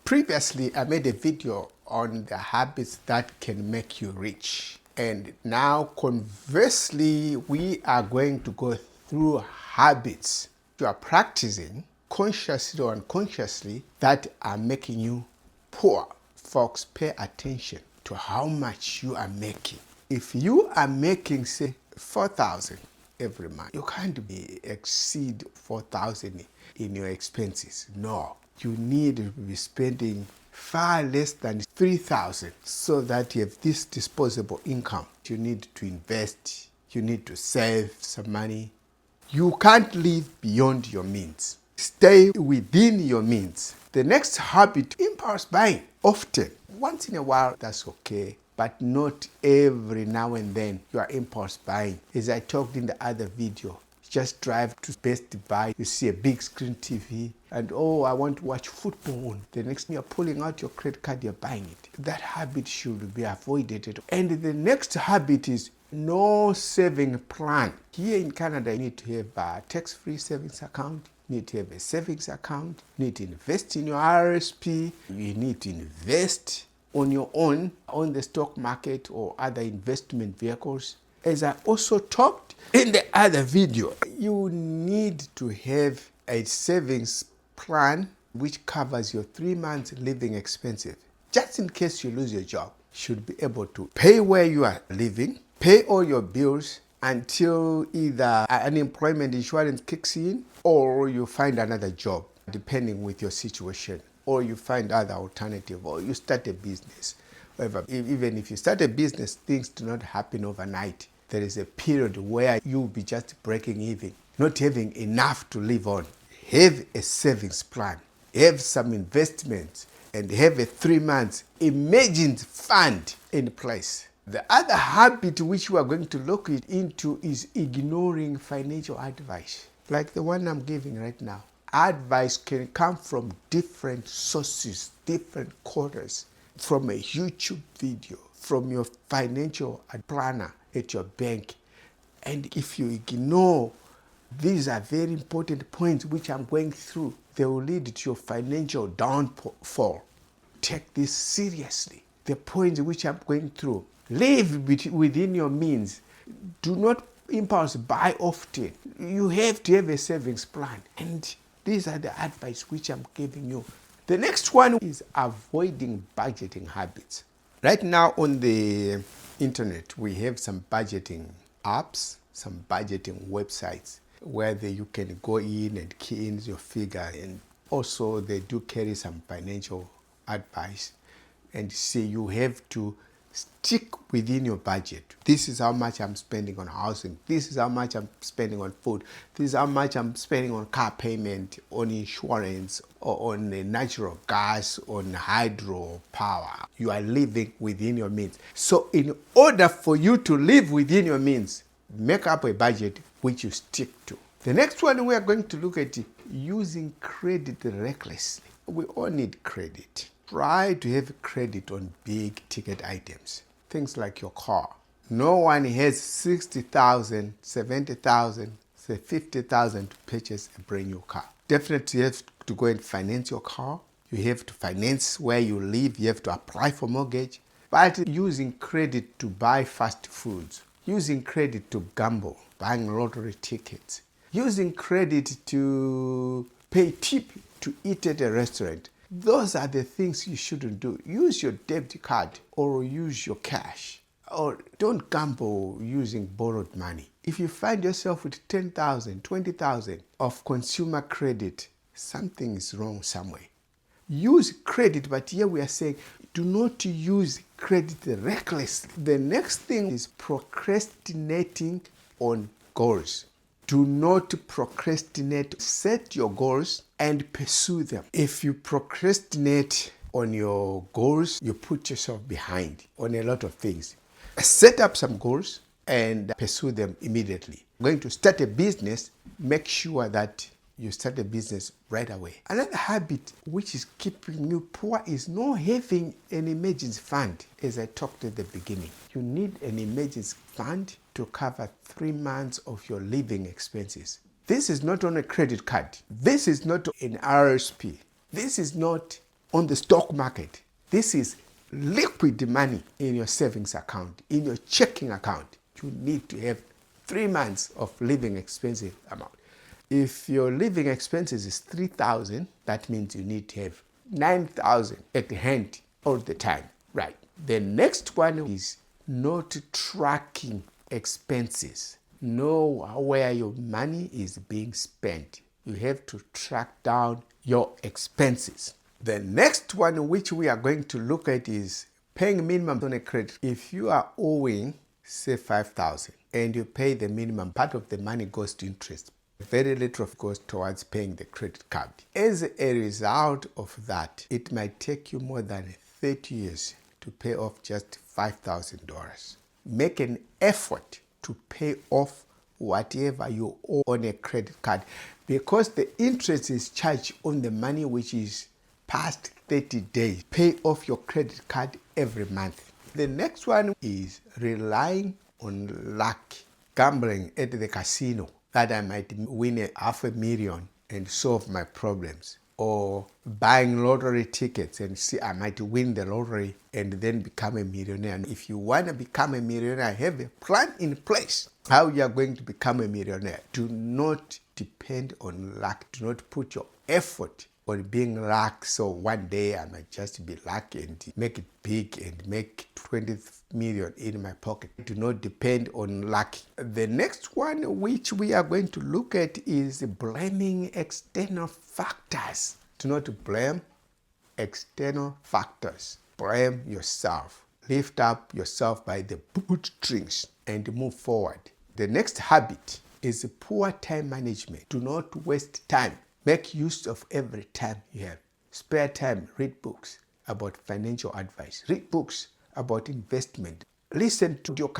Previously, I made a video on the habits that can make you rich. And now, conversely, we are going to go through habits you are practicing consciously or unconsciously that are making you poor. Folks, pay attention to how much you are making. If you are making, say, 4,000 every month, you can't exceed 4,000 in your expenses. No, you need to be spending far less than 3,000 so that you have this disposable income. You need to invest, you need to save some money. You can't live beyond your means. Stay within your means. The next habit, impulse buying. Often, once in a while, that's okay, but not every now and then you are impulse buying. As I talked in the other video, just drive to Best Buy, you see a big screen TV, and oh, I want to watch football. The next thing you're pulling out your credit card, you're buying it. That habit should be avoided. And the next habit is no saving plan. Here in Canada, you need to have a tax-free savings account. You need to have a savings account. You need to invest in your RSP. You need to invest on your own, on the stock market or other investment vehicles. As I also talked in the other video, you need to have a savings plan which covers your 3 months living expenses. Just in case you lose your job, you should be able to pay where you are living, pay all your bills until either unemployment insurance kicks in or you find another job, depending with your situation, or you find other alternative, or you start a business. However, even if you start a business, things do not happen overnight. There is a period where you'll be just breaking even, not having enough to live on. Have a savings plan, have some investments, and have a 3 months emergency fund in place. The other habit which we are going to look into is ignoring financial advice, like the one I'm giving right now. Advice can come from different sources, different quarters, from a YouTube video, from your financial planner at your bank. And if you ignore, these are very important points which I'm going through. They will lead to your financial downfall. Take this seriously. The points which I'm going through. Live within your means. Do not impulse buy often. You have to have a savings plan. And these are the advice which I'm giving you. The next one is avoiding budgeting habits. Right now on the internet, we have some budgeting apps, some budgeting websites where you can go in and key in your figure. And also they do carry some financial advice and say you have to stick within your budget. This is how much I'm spending on housing. This is how much I'm spending on food. This is how much I'm spending on car payment, on insurance, or on natural gas, on hydro power. You are living within your means. So in order for you to live within your means, make up a budget which you stick to. The next one we are going to look at using credit recklessly. We all need credit. Try to have credit on big ticket items, things like your car. No one has 60,000, 70,000, say 50,000 to purchase a brand new car. Definitely you have to go and finance your car. You have to finance where you live. You have to apply for mortgage. But using credit to buy fast foods, using credit to gamble, buying lottery tickets, using credit to pay tip to eat at a restaurant. Those are the things you shouldn't do. Use your debit card or use your cash. Or don't gamble using borrowed money. If you find yourself with 10,000, 20,000 of consumer credit, something is wrong somewhere. Use credit, but here we are saying do not use credit recklessly. The next thing is procrastinating on goals. Do not procrastinate. Set your goals and pursue them. If you procrastinate on your goals, you put yourself behind on a lot of things. Set up some goals and pursue them immediately. Going to start a business, make sure that you start a business right away. Another habit which is keeping you poor is not having an emergency fund, as I talked at the beginning. You need an emergency fund to cover 3 months of your living expenses. This is not on a credit card. This is not an RSP. This is not on the stock market. This is liquid money in your savings account, in your checking account. You need to have 3 months of living expenses amount. If your living expenses is 3,000, that means you need to have 9,000 at hand all the time. Right. The next one is not tracking expenses. Know where your money is being spent. You have to track down your expenses. The next one which we are going to look at is paying minimum on a credit. If you are owing, say 5,000, and you pay the minimum, part of the money goes to interest. Very little goes towards paying the credit card. As a result of that, it might take you more than 30 years to pay off just $5,000. Make an effort to pay off whatever you owe on a credit card, because the interest is charged on the money which is past 30 days. Pay off your credit card every month. The next one is relying on luck. Gambling at the casino, that I might win $500,000 and solve my problems. Or buying lottery tickets and see I might win the lottery and then become a millionaire. If you want to become a millionaire, have a plan in place how you are going to become a millionaire. Do not depend on luck. Do not put your effort on being lucky. So one day I might just be lucky and make it big and make 20 million in my pocket. Do not depend on luck. The next one which we are going to look at is blaming external factors. Do not blame external factors. Blame yourself. Lift up yourself by the bootstrings and move forward. The next habit is poor time management. Do not waste time. Make use of every time you have. Spare time, read books about financial advice. Read books about investment. Listen to your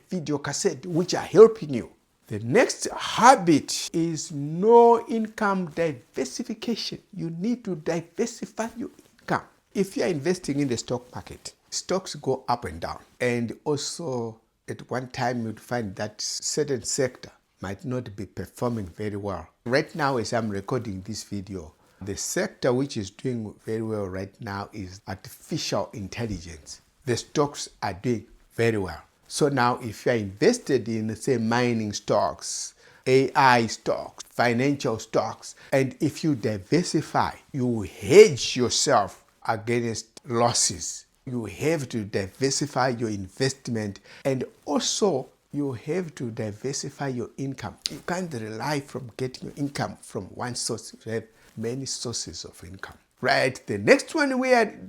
video cassette, which are helping you. The next habit is no income diversification. You need to diversify your income. If you are investing in the stock market, stocks go up and down. And also, at one time, you'd find that certain sector might not be performing very well. Right now, as I'm recording this video, the sector which is doing very well right now is artificial intelligence. The stocks are doing very well. So now if you're invested in, say, mining stocks, AI stocks, financial stocks, and if you diversify, you hedge yourself against losses. You have to diversify your investment, and also you have to diversify your income. You can't rely from getting your income from one source. You have many sources of income. Right. The next one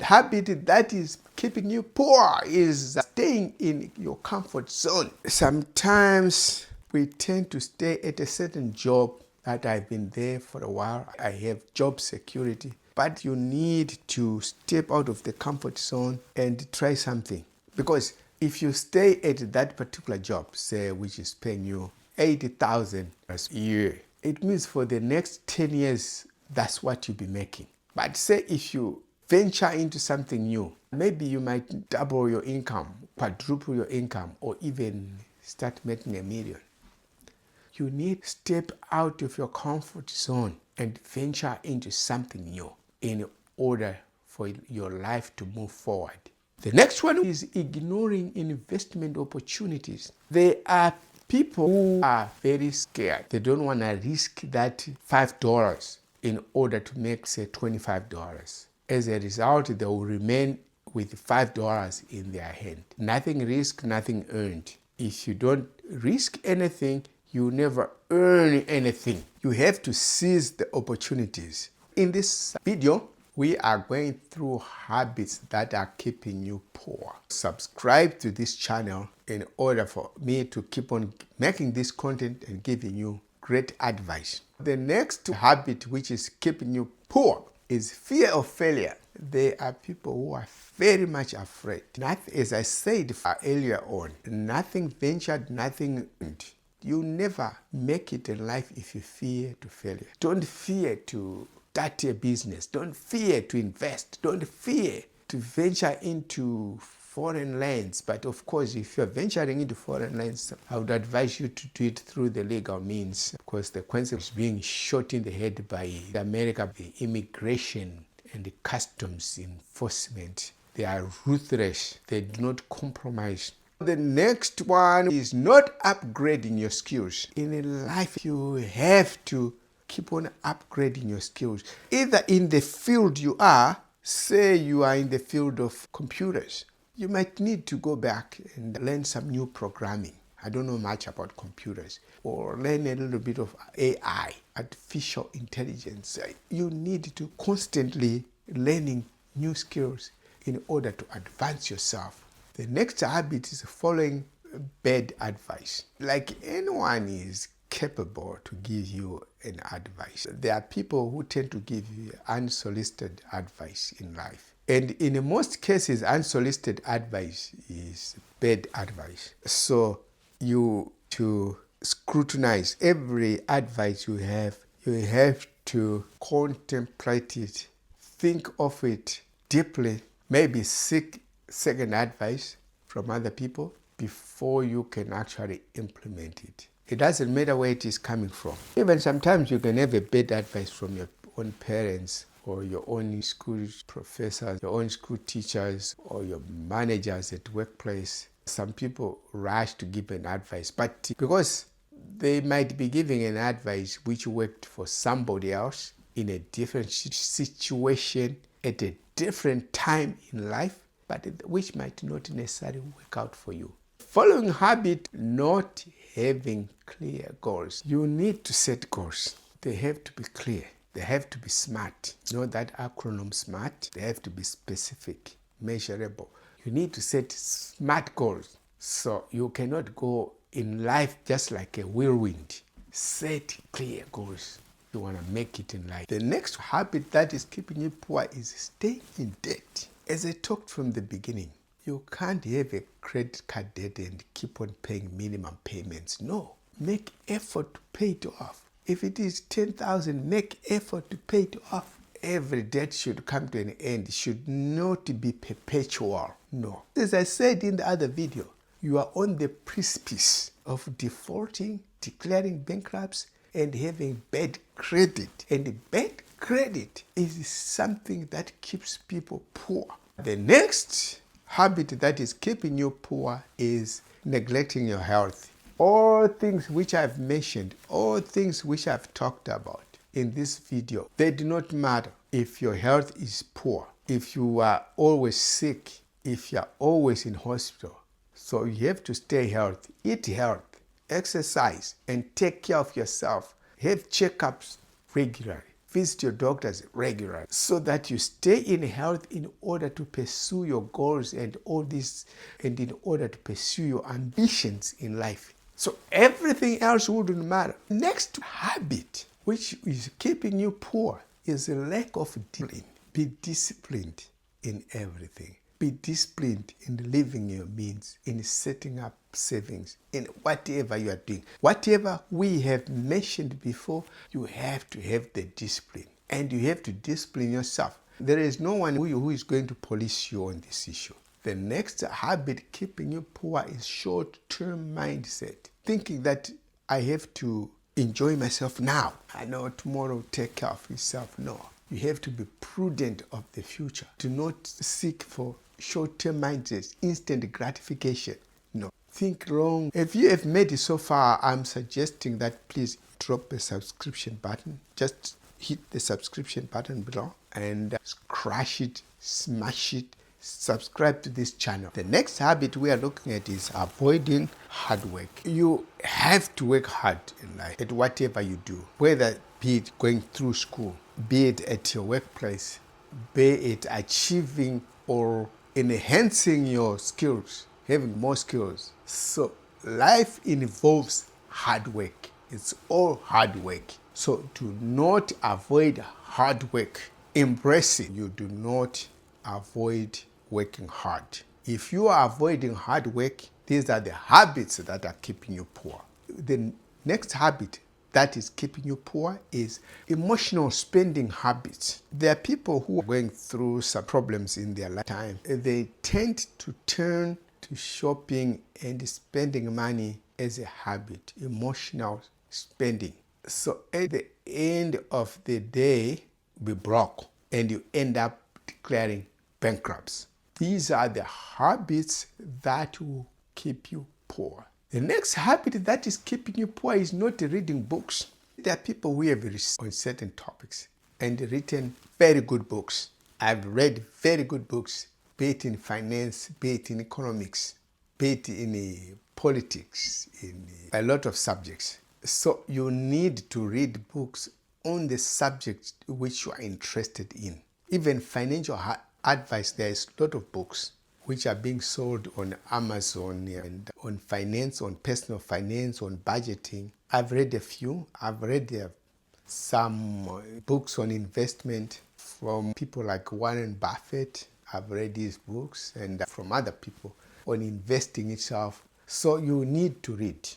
habit that is keeping you poor is staying in your comfort zone. Sometimes we tend to stay at a certain job that I've been there for a while. I have job security, but you need to step out of the comfort zone and try something. Because if you stay at that particular job, say, which is paying you $80,000 a year, it means for the next 10 years, that's what you'll be making. But say if you venture into something new, maybe you might double your income, quadruple your income, or even start making $1 million. You need to step out of your comfort zone and venture into something new in order for your life to move forward. The next one is ignoring investment opportunities. There are people who are very scared. They don't want to risk that $5 in order to make, say, $25. As a result, they will remain with $5 in their hand. Nothing risked, nothing earned. If you don't risk anything, you never earn anything. You have to seize the opportunities. In this video, we are going through habits that are keeping you poor. Subscribe to this channel in order for me to keep on making this content and giving you great advice. The next habit which is keeping you poor is fear of failure. There are people who are very much afraid. As I said earlier on, nothing ventured, nothing earned. You never make it in life if you fear to failure. Don't fear to start a business. Don't fear to invest. Don't fear to venture into foreign lands. But of course, if you're venturing into foreign lands, I would advise you to do it through the legal means. Of course, the concept is being shot in the head by America, the immigration and the customs enforcement. They are ruthless. They do not compromise. The next one is not upgrading your skills. In life, you have to keep on upgrading your skills. Either in the field you are, say you are in the field of computers, you might need to go back and learn some new programming. I don't know much about computers. Or learn a little bit of AI, artificial intelligence. You need to constantly learning new skills in order to advance yourself. The next habit is following bad advice. Like anyone is capable to give you an advice. There are people who tend to give you unsolicited advice in life. And in most cases, unsolicited advice is bad advice. So you to scrutinize every advice you have to contemplate it, think of it deeply, maybe seek second advice from other people before you can actually implement it. It doesn't matter where it is coming from. Even sometimes you can have a bad advice from your own parents or your own school professors, your own school teachers, or your managers at workplace. Some people rush to give an advice, but because they might be giving an advice which worked for somebody else in a different situation at a different time in life, but which might not necessarily work out for you. Following habit, not having clear goals. You need to set goals. They have to be clear. They have to be SMART. You know that acronym SMART? They have to be specific, measurable. You need to set SMART goals. So you cannot go in life just like a whirlwind. Set clear goals. You want to make it in life. The next habit that is keeping you poor is staying in debt. As I talked from the beginning, you can't have a credit card debt and keep on paying minimum payments. No. Make effort to pay it off. If it is 10,000, make effort to pay it off. Every debt should come to an end. It should not be perpetual. No. As I said in the other video, you are on the precipice of defaulting, declaring bankruptcy, and having bad credit. And bad credit is something that keeps people poor. The next habit that is keeping you poor is neglecting your health. All things which I've mentioned, all things which I've talked about in this video, they do not matter if your health is poor, if you are always sick, if you are always in hospital. So you have to stay healthy, eat health, exercise, and take care of yourself. Have checkups regularly. Visit your doctors regularly so that you stay in health in order to pursue your goals and all this, and in order to pursue your ambitions in life. So everything else wouldn't matter. Next habit, which is keeping you poor, is a lack of discipline. Be disciplined in everything. Be disciplined in living your means, in setting up savings, in whatever you are doing. Whatever we have mentioned before, you have to have the discipline. And you have to discipline yourself. There is no one who is going to police you on this issue. The next habit keeping you poor is short-term mindset. Thinking that I have to enjoy myself now. I know tomorrow will take care of itself. No. You have to be prudent of the future. Do not seek for short-term mindset, instant gratification. No. Think long. If you have made it so far, I'm suggesting that please drop the subscription button. Just hit the subscription button below and crush it, smash it, subscribe to this channel. The next habit we are looking at is avoiding hard work. You have to work hard in life at whatever you do, whether be it going through school, be it at your workplace, be it achieving or enhancing your skills, having more skills. So life involves hard work. It's all hard work. So do not avoid hard work. Embrace it. You do not avoid working hard. If you are avoiding hard work, these are the habits that are keeping you poor. The next habit that is keeping you poor is emotional spending habits. There are people who are going through some problems in their lifetime. They tend to turn to shopping and spending money as a habit, emotional spending. So at the end of the day, be broke. and you end up declaring bankruptcy. These are the habits that will keep you poor. The next habit that is keeping you poor is not reading books. There are people who have researched on certain topics and written very good books. I've read very good books, be it in finance, be it in economics, be it in politics, in a lot of subjects. So you need to read books on the subject which you are interested in. Even financial advice, there is a lot of books which are being sold on Amazon and on finance, on personal finance, on budgeting. I've read a few. I've read some books on investment from people like Warren Buffett. I've read these books, and from other people on investing itself. So you need to read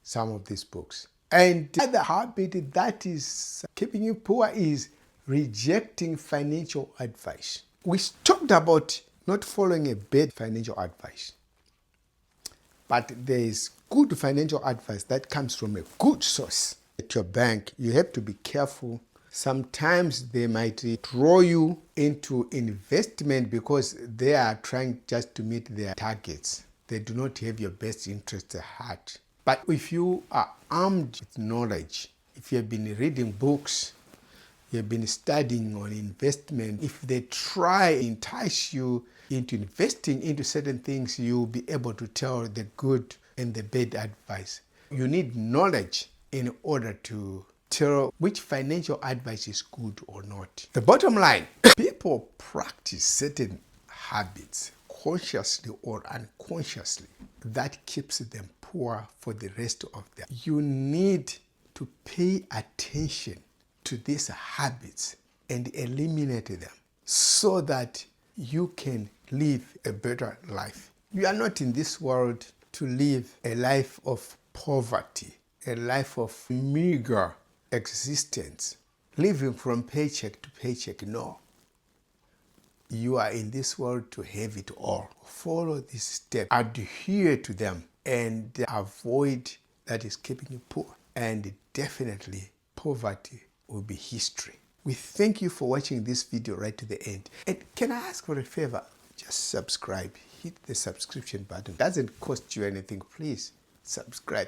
some of these books. And the other habit that is keeping you poor is rejecting financial advice. We talked about not following a bad financial advice, but there is good financial advice that comes from a good source. At your bank, you have to be careful. Sometimes they might draw you into investment because they are trying just to meet their targets. They do not have your best interest at heart. But if you are armed with knowledge, if you have been reading books, you have been studying on investment, if they try to entice you into investing into certain things, you'll be able to tell the good and the bad advice. You need knowledge in order to tell which financial advice is good or not. The bottom line, people practice certain habits consciously or unconsciously that keeps them poor for the rest of their life. You need to pay attention to these habits and eliminate them so that you can live a better life. You are not in this world to live a life of poverty, a life of meager existence, living from paycheck to paycheck. No. You are in this world to have it all. Follow these steps, adhere to them, and avoid that is keeping you poor. And definitely, poverty will be history. We thank you for watching this video right to the end. And can I ask for a favor? Just subscribe. Hit the subscription button. It doesn't cost you anything. Please subscribe.